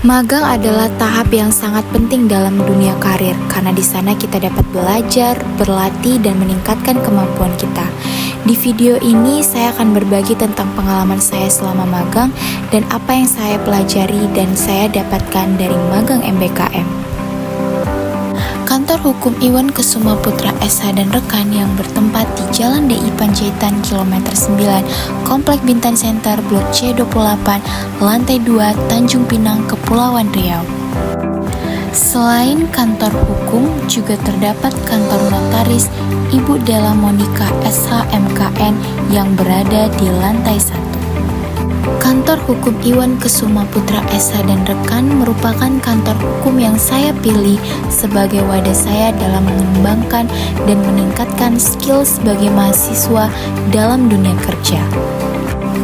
Magang adalah tahap yang sangat penting dalam dunia karir karena di sana kita dapat belajar, berlatih, dan meningkatkan kemampuan kita. Di video ini saya akan berbagi tentang pengalaman saya selama magang dan apa yang saya pelajari dan saya dapatkan dari magang MBKM. Kantor Hukum Iwan Kusuma Putra SH dan rekan yang bertempat di Jalan DI Panjaitan Kilometer 9, Komplek Bintan Center, Blok C28, Lantai 2, Tanjung Pinang, Kepulauan Riau. Selain kantor hukum, juga terdapat kantor notaris Ibu Della Monica SH MKN yang berada di lantai 1. Kantor Hukum Iwan Kusuma Putra SH dan rekan merupakan kantor hukum yang saya pilih sebagai wadah saya dalam mengembangkan dan meningkatkan skill sebagai mahasiswa dalam dunia kerja.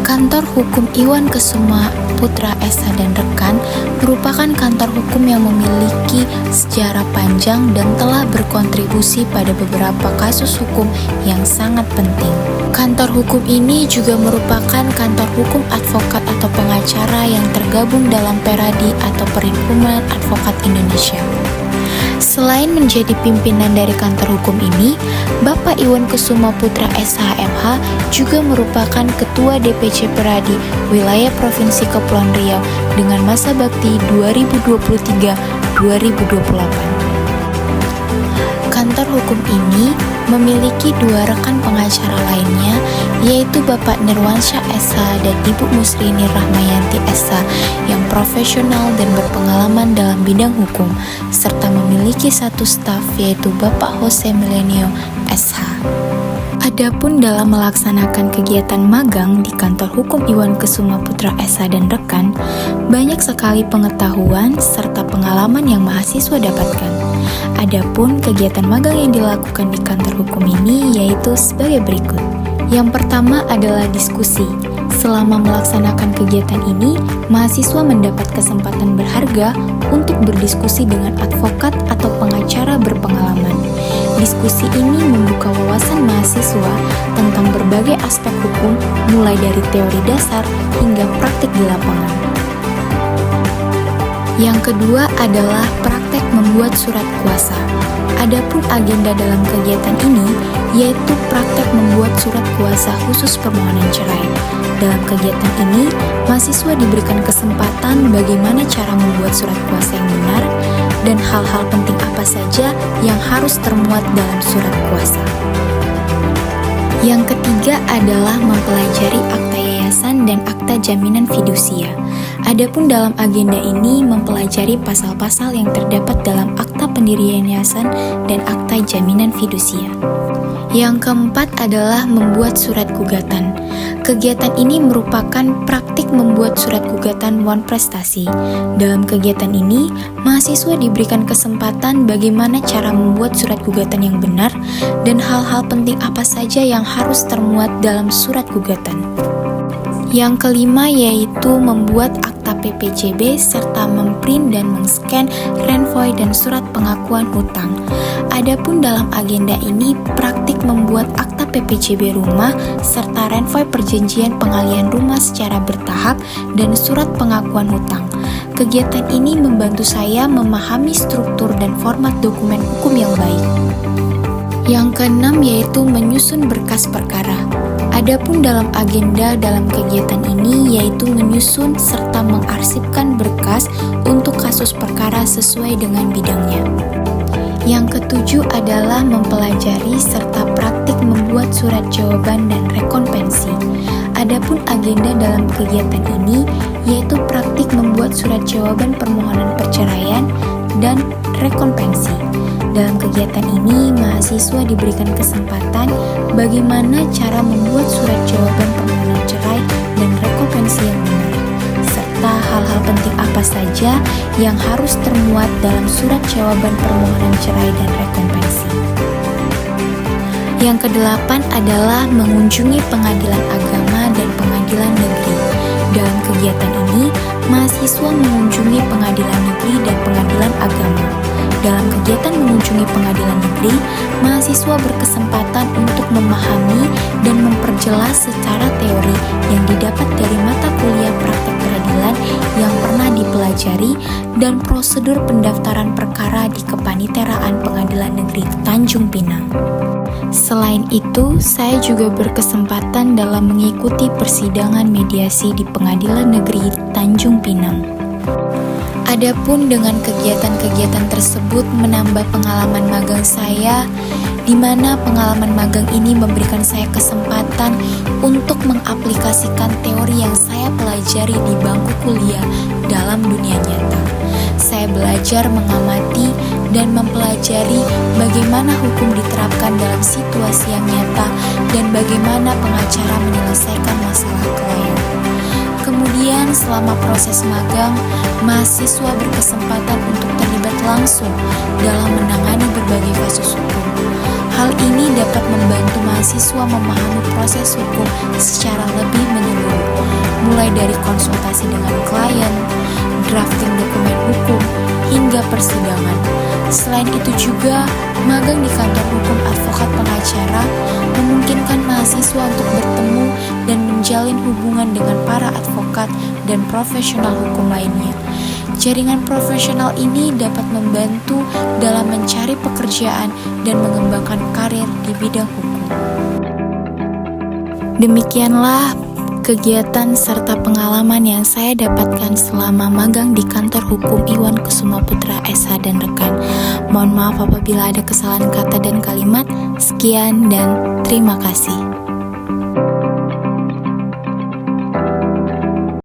Kantor Hukum Iwan Kusuma Putra SH dan rekan merupakan kantor hukum yang memiliki sejarah panjang dan telah berkontribusi pada beberapa kasus hukum yang sangat penting. Kantor hukum ini juga merupakan kantor hukum advokat atau pengacara yang tergabung dalam Peradi atau Perhimpunan Advokat Indonesia. Selain menjadi pimpinan dari kantor hukum ini, Bapak Iwan Kusuma Putra SHMH juga merupakan Ketua DPC Peradi Wilayah Provinsi Kepulauan Riau dengan masa bakti 2023-2028. Kantor hukum ini memiliki dua rekan pengacara lainnya, yaitu Bapak Nirwansyah SH dan Ibu Musrini Rahmayanti SH yang profesional dan berpengalaman dalam bidang hukum, serta memiliki satu staf yaitu Bapak Jose Milenio SH. Adapun dalam melaksanakan kegiatan magang di kantor hukum Iwan Kusuma Putra SH dan rekan, banyak sekali pengetahuan serta pengalaman yang mahasiswa dapatkan. Adapun kegiatan magang yang dilakukan di kantor hukum ini yaitu sebagai berikut. Yang pertama adalah diskusi. Selama melaksanakan kegiatan ini, mahasiswa mendapat kesempatan berharga untuk berdiskusi dengan advokat atau pengacara berpengalaman. Diskusi ini membuka wawasan mahasiswa tentang berbagai aspek hukum, mulai dari teori dasar hingga praktik di lapangan. Yang kedua adalah praktek membuat surat kuasa. Adapun agenda dalam kegiatan ini yaitu praktek membuat surat kuasa khusus permohonan cerai. Dalam kegiatan ini, mahasiswa diberikan kesempatan bagaimana cara membuat surat kuasa yang benar dan hal-hal penting apa saja yang harus termuat dalam surat kuasa. Yang ketiga adalah mempelajari akta yayasan dan akta jaminan fidusia. Adapun dalam agenda ini mempelajari pasal-pasal yang terdapat dalam akta pendirian yayasan dan akta jaminan fidusia. Yang keempat adalah membuat surat gugatan. Kegiatan ini merupakan praktik membuat surat gugatan wan prestasi. Dalam kegiatan ini, mahasiswa diberikan kesempatan bagaimana cara membuat surat gugatan yang benar dan hal-hal penting apa saja yang harus termuat dalam surat gugatan. Yang kelima yaitu membuat akta PPJB serta memprint dan men-scan renvoy dan surat pengakuan hutang. Adapun dalam agenda ini praktik membuat akta PPJB rumah serta renvoy perjanjian pengalihan rumah secara bertahap dan surat pengakuan hutang. Kegiatan ini membantu saya memahami struktur dan format dokumen hukum yang baik. Yang keenam yaitu menyusun berkas perkara. Adapun dalam agenda dalam kegiatan ini yaitu menyusun serta mengarsipkan berkas untuk kasus perkara sesuai dengan bidangnya. Yang ketujuh adalah mempelajari serta praktik membuat surat jawaban dan rekonvensi. Adapun agenda dalam kegiatan ini yaitu praktik membuat surat jawaban permohonan perceraian dan rekonvensi. Dalam kegiatan ini, mahasiswa diberikan kesempatan bagaimana cara membuat surat jawaban permohonan cerai dan rekonvensi yang benar, serta hal-hal penting apa saja yang harus termuat dalam surat jawaban permohonan cerai dan rekonvensi. Yang kedelapan adalah mengunjungi pengadilan agama dan pengadilan negeri. Dalam kegiatan ini, mahasiswa mengunjungi pengadilan negeri dan pengadilan agama. Dalam kegiatan mengunjungi pengadilan negeri, mahasiswa berkesempatan untuk memahami dan memperjelas secara teori yang didapat dari mata kuliah praktek peradilan yang pernah dipelajari dan prosedur pendaftaran perkara di Kepaniteraan Pengadilan Negeri Tanjung Pinang. Selain itu, saya juga berkesempatan dalam mengikuti persidangan mediasi di Pengadilan Negeri Tanjung Pinang. Adapun dengan kegiatan-kegiatan tersebut menambah pengalaman magang saya, di mana pengalaman magang ini memberikan saya kesempatan untuk mengaplikasikan teori yang saya pelajari di bangku kuliah dalam dunia nyata. Saya belajar mengamati dan mempelajari bagaimana hukum diterapkan dalam situasi yang nyata dan bagaimana pengacara menyelesaikan masalah klien. Kemudian selama proses magang, mahasiswa berkesempatan untuk terlibat langsung dalam menangani berbagai kasus hukum. Hal ini dapat membantu mahasiswa memahami proses hukum secara lebih menyeluruh, mulai dari konsultasi dengan klien, drafting dokumen hukum, hingga persidangan. Selain itu juga, magang di kantor hukum advokat pengacara memungkinkan mahasiswa untuk bertemu dan menjalin hubungan dengan para advokat dan profesional hukum lainnya. Jaringan profesional ini dapat membantu dalam mencari pekerjaan dan mengembangkan karir di bidang hukum. Demikianlah kegiatan serta pengalaman yang saya dapatkan selama magang di kantor hukum Iwan Kusuma Putra SH dan rekan. Mohon maaf apabila ada kesalahan kata dan kalimat. Sekian dan terima kasih.